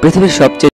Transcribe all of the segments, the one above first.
পৃথিবীর সবচেয়ে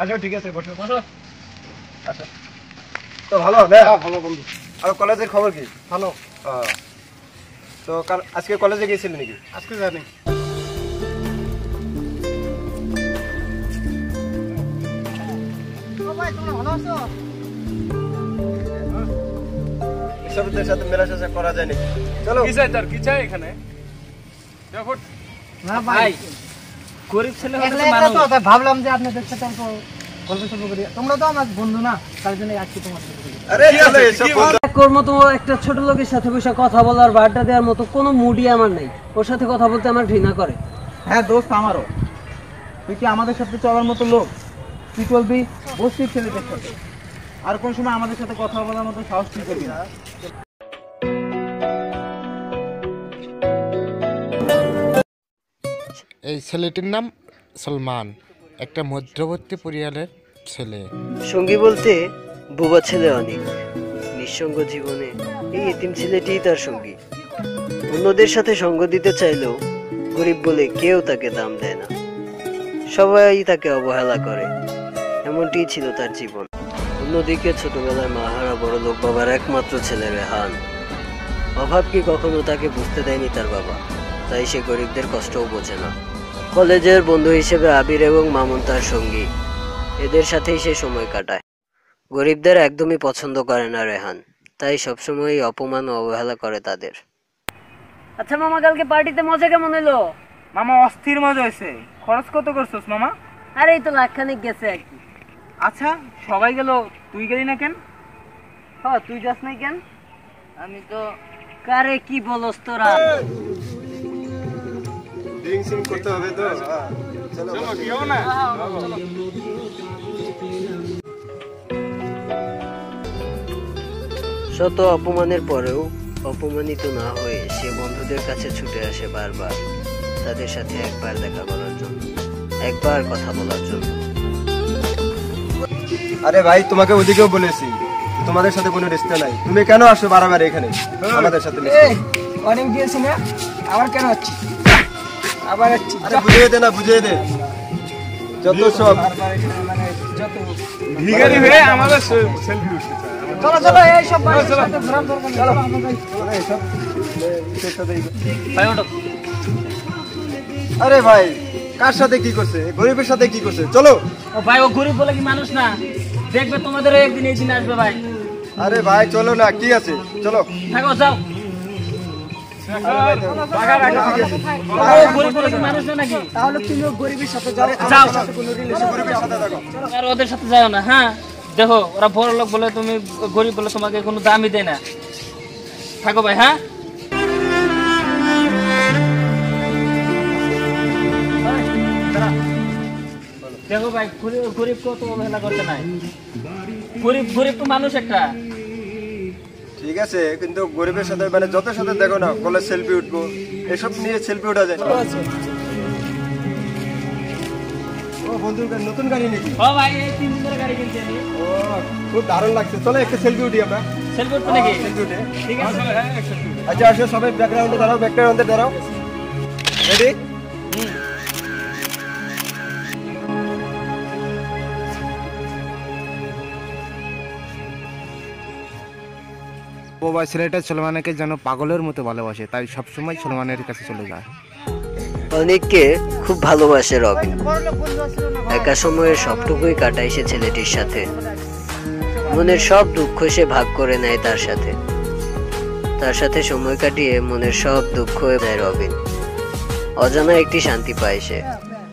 আচ্ছা ঠিক আছে বসো বসো। আচ্ছা তো ভালো না? ভালো বন্ধু। আর কলেজের খবর কি? ভালো। তো কাল আজকে কলেজে গিয়েছিলি নাকি? আজকে যাইনি। ও ভাই তোমরা ভালো আছো? এসবের সাথে মেলামেশা করা যায় নাকি? চলো। কি চাই তোর? কি চাই এখানে? দেখো না ভাই গরিব ছেলে হতে মানুষ তো ভাবলাম যে আপনাদের সাথে অল্প গল্প শুরু করি। তোমরা তো আমার বন্ধু না, তার জন্য আজকে তোমার সাথে। আরে চলো এসব বন্ধু ওর মতো একটা ছোট লোকের সাথে বসে কথা বলার বা আড্ডা দেওয়ার মতো কোনো মুডই আমার নেই। ওর সাথে কথা বলতে আমার ঘৃণা করে। হ্যাঁ দোস্ত আমারও। তুই কি আমাদের সাথে চলার মতো লোক? তুই চলবি বস্তির ছেলেদের সাথে, আর কোন সময় আমাদের সাথে কথা বলার মতো সাহস তুই করবি না। এই ছেলেটির নাম সলমান, একটা মধ্যবর্তী পরিবারের ছেলে। সঙ্গী বলতে বুবা ছেলে অনেক, নিঃসঙ্গ জীবনে এই এতিম ছেলেটিই তার সঙ্গী। অন্যদের সাথে সঙ্গ দিতে চাইলেও গরিব বলে কেউ তাকে দাম দেয় না, সবাই তাকে অবহেলা করে। এমনটিই ছিল তার জীবন। অন্যদিকে ছোটবেলায় মাহারা বড় লোক বাবার একমাত্র ছেলে রেহান। অভাব কি কখনো তাকে বুঝতে দেয়নি তার বাবা, তাই সে গরিবদের কষ্টও বোঝে না। কলেজের বন্ধু হিসেবে আবির এবং মামুন তার সঙ্গী, এদের সাথেই সে সময় কাটায়। গরিবদের একদমই পছন্দ করে না রেহান, তাই সবসময় অপমান ও অবহেলা করে তাদের। আচ্ছা মামা, কালকে পার্টিতে মজা কেমন হলো? মামা অস্থির মজা হয়েছে। খরচ কত করছস মামা? আরে এই তো লাখখানিক গেছে আর কি। আচ্ছা সবাই গেল, তুই গেলি না কেন? হ্যাঁ তুই যাস নাই কেন? আমি তো কারে কি বলস তোরা? ড্রিঙ্কস করতে হবে তো। চলো চলো কি হবে না? শত অপমানের পরেও অপমানিত না হয়ে সে বন্ধুদের কাছে ছুটে আসে বারবার, তাদের সাথে একবার দেখা করার জন্য, একবার কথা বলার জন্য। আরে ভাই তোমাকে ওদিকেও বলেছি তোমাদের সাথে কোনো রিস্তা নাই, তুমি কেন আসো বারবার এখানে আমাদের সাথে? অনেক দিয়েছি না, আবার কেন আছি? আবার আছি। আরে বুঝিয়ে দে না, বুঝিয়ে দে। যত সব যত ভিখারি হয়ে আমাদের সেলফি উঠতে চায়। চলো চলো এই সব বাড়ির সাথে ঘোরার দরকার নেই। চলো আমরা যাই। এই সব এর সাথে ভাই ওঠো। আরে ভাই কার সাথে কি করছে? গরিবের সাথে কি করছে? চলো। ও ভাই ও গরিব বলে কি মানুষ না? দেখবে তোমাদেরও একদিন এই দিন আসবে ভাই। আরে ভাই চলো না, কি আছে চলো। থাকো যাও। তাহলে তুমিও গরিবের সাথে যাও, আমার সাথে কোনো রিলেশন গরিবের সাথে থাকো। আর ওদের সাথে যাও না। হ্যাঁ দেখো ওরা বড় লোক বলে তুমি গরিব বলে তোমাকে কোনো দামই দেয় না। থাকো ভাই। হ্যাঁ দেখো ভাই, গরিব কত অবহেলা করতে নাই। গরিব তো মানুষ একটা। ঠিক আছে কিন্তু গরিবের সাথে মানে যত সাথে দেখো না কলেজ সেলফি উঠবো, এসব নিয়ে সেলফি ওঠা যায়। ও বন্ধু নতুন গাড়ি নাকি? ও ভাই এই 3 দিন ধরে গাড়ি কিনছি আমি। ও খুব দারুণ লাগছে। চলো একটা সেলফি উঠি আমরা। সেলফি উঠতে নাকি? সেলফি উঠে ঠিক আছে। আচ্ছা আসো সবাই ব্যাকগ্রাউন্ডে দাঁড়াও, ব্যাকগ্রাউন্ডে দাঁড়াও। রেডি? ছেলেটা সলমানকে যেন পাগলের মতো ভালোবাসে, তাই সবসময় সলমানের কাছে চলে যায়। অনেককে খুব ভালোবাসে রবিন। একা সময়ের সবটুকুই কাটায় সে ছেলেটির সাথে। মনের সব দুঃখ সে ভাগ করে নেয় তার সাথে। তার সাথে সময় কাটিয়ে মনের সব দুঃখ নেয় রবিন। অজানা একটি শান্তি পায় সে।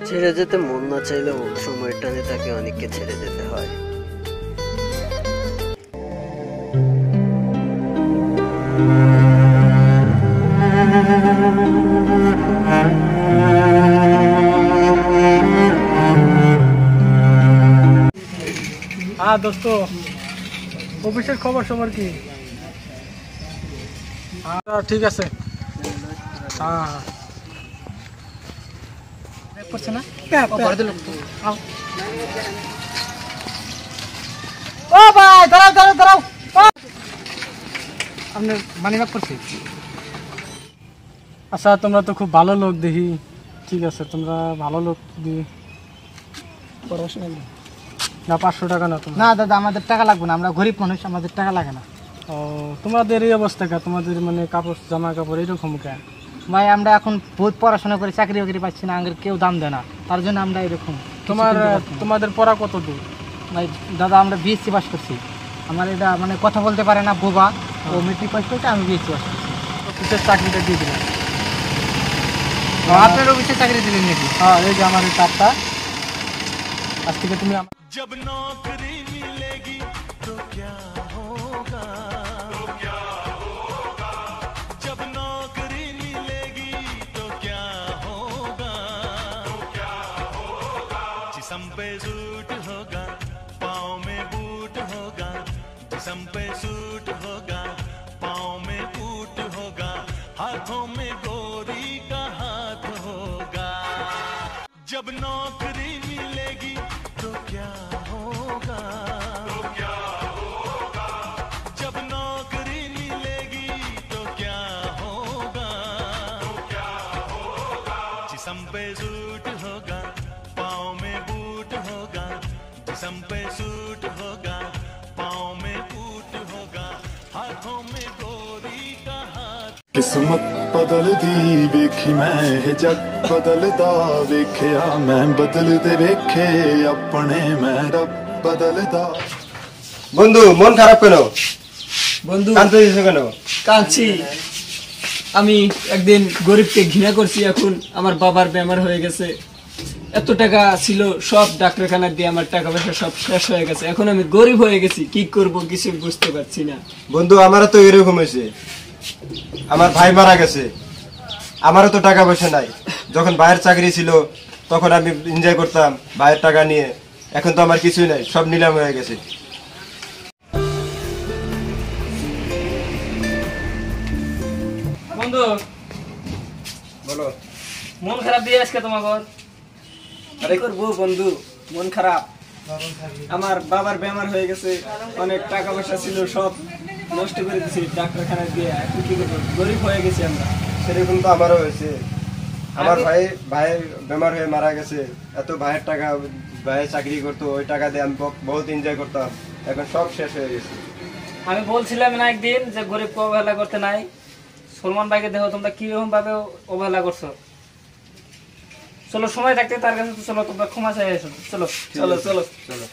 ছেড়ে যেতে মন না চাইলেও সময়ের টানে তাকে অনেককে ছেড়ে যেতে হয়। হ্যাঁ দোস্ত, অফিসের খবর সবার কি? হ্যাঁ ঠিক আছে। হ্যাঁ করছে না ও ভাই, দাঁড়াও দাঁড়াও দাঁড়াও, আপনার মানি ব্যাগ করছি। আচ্ছা তোমরা তো খুব ভালো লোক দেখি, ঠিক আছে তোমরা ভালো লোক দিই। পড়াশোনা না 500 টাকা না তোমার? না দাদা, আমাদের টাকা লাগবে না, আমরা গরিব মানুষ, আমাদের টাকা লাগে না। ও তোমাদের এই অবস্থা কে? তোমাদের মানে কাপড় জামা কাপড় এরকম কে? ভাই আমরা এখন বহুত পড়াশোনা করে চাকরি বাকরি পাচ্ছি না, আমাদের কেউ দাম দেয় না, তার জন্য আমরা এরকম। তোমাদের পড়া কত দূর? ভাই দাদা আমরা বিএসসি পাস করছি। আমার এটা মানে কথা বলতে পারে না বোবা, ও মেট্রিক পাস করছে, আমি বিএসসি পাস করছি। অফিসের চাকরিটা দিয়ে দিলাম। আপনার অফিসে চাকরি দিলেন নাকি? হ্যাঁ এই যে আমার এই কার্ডটা, আজ থেকে তুমি जब नौकरी मिलेगी तो क्या होगा, जब नौकरी मिलेगी तो क्या होगा, जिस्म पे सूट होगा, पाँव में बूट होगा, जिस्म पे सूट होगा, पाँव में बूट होगा, हाथों में गोरी का हाथ होगा, जब नौकरी मिलेगी तो क्या होगा, जब नौकरी मिलेगी तो क्या होगा, जिस्म पे सूट होगा, पाँव में बूट होगा, जिस्म पे सूट होगा, पाँव में बूट होगा, हाथों में गोरी का हाथ। किस्मत बदलदी वेखी मैं जग बदलदा वेखिया मैं बदलते वेखे अपने मैं रब बदलदा। বন্ধু মন খারাপ কেন? বন্ধু কাঁদতে দিছো কেন? কাঁদছি, আমি একদিন গরিবকে ঘৃণা করছি, এখন আমার বাবার বেমার হয়ে গেছে, এত টাকা ছিল সব ডাক্তারখানা দিয়ে আমার টাকা পয়সা সব শেষ হয়ে গেছে, এখন আমি গরিব হয়ে গেছি, কি করব কিছু বুঝতে পারছি না। বন্ধু আমারও তো এরকম হয়েছে, আমার ভাই মারা গেছে, আমারও তো টাকা পয়সা নাই। যখন ভাইয়ের চাকরি ছিল তখন আমি এনজয় করতাম ভাইয়ের টাকা নিয়ে, এখন তো আমার কিছুই নাই, সব নিলাম হয়ে গেছে। বন্ধু বলো। মন খারাপ দিয়ে আজকে তোমাকে? আরে করবো বন্ধু, মন খারাপ, আমার বাবার বেমার হয়ে গেছে, অনেক টাকা পয়সা ছিল সব নষ্ট করে দিয়েছি ডাক্তারখানা দিয়ে, এখন কি করবো, গরিব হয়ে গেছি আমরা। সেরকম তো আমারও হয়েছে, আমার ভাই বেমার হয়ে মারা গেছে, এত ভাইয়ের টাকা, ভাইয়ের চাকরি করতো, ওই টাকা দিয়ে আমি বহুত এনজয় করতাম, এখন সব শেষ হয়ে গেছে। আমি বলছিলাম না একদিন যে গরিবকে অবহেলা করতে নাই। সলমান ভাইকে দেখো তোমরা কিরকম ভাবে অবহেলা করছো। চলো সময় থাকতে তার কাছে তো চলো তোমরা ক্ষমা চাই এসো। চলো চলো চলো চলো।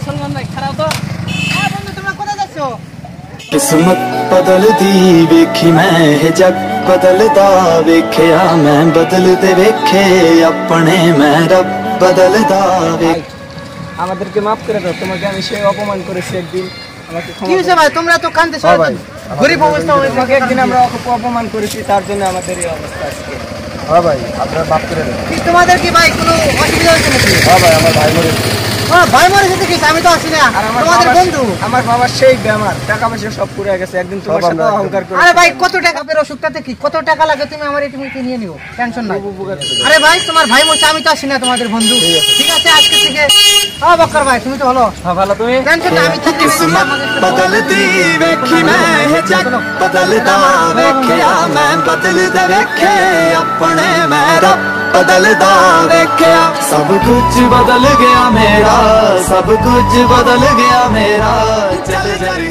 সলমান ভাই খারাপ তো। বন্ধু তোমরা কোথায় যাচ্ছ? किस्मत बदलदी वेखी मैं जग बदलदा वेखिया मैं बदलते वेखे अपने मैं रब बदलदा वेख। আমাদেরকে মাফ করে দাও, তোমাকে আমি সে অপমান করেছি একদিন, আমাকে কি হয়েছে ভাই, তোমরা তো কাঁদতেছো, গরিব অবস্থা হয়েছে, তোমাকে একদিন আমরা অপমান করেছি, তার জন্য আমাদের এই অবস্থা আজকে। হ্যাঁ ভাই, আপনারা মাফ করে দেন। তোমাদের কি ভাই কোনো অসুবিধা হয়েছে নাকি? হ্যাঁ ভাই, আমার ভাই মরে গেছে। ও ভাই মরে যেতে কি আমি তো আসি না আর আমার তোমাদের বাবার- বন্ধু। আমার বাবার সেই বেমার, টাকা পয়সা সব পুড়ে গেছে, একদিন তোমার সাথে অহংকার করে। আরে ভাই কত টাকা পের অসুখটাতে কি কত টাকা লাগে তুমি আমার এটিএম থেকে নিয়ে নিও, টেনশন নাই। আরে ভাই তোমার ভাই মরছে আমি তো আসি না তোমাদের বন্ধু। ঠিক আছে আজকে থেকে ও বক্কর ভাই তুমি তো হলো ভালো তুমি টেনশন নাই আমি থাকি। किस्मत बदलदी वेखी मैं जग बदलदा वेख्या मैं बदलदे वेखे अपने मैं रब बदलदा वेख्या सब कुछ बदल गया मेरा सब कुछ बदल गया मेरा चल जरी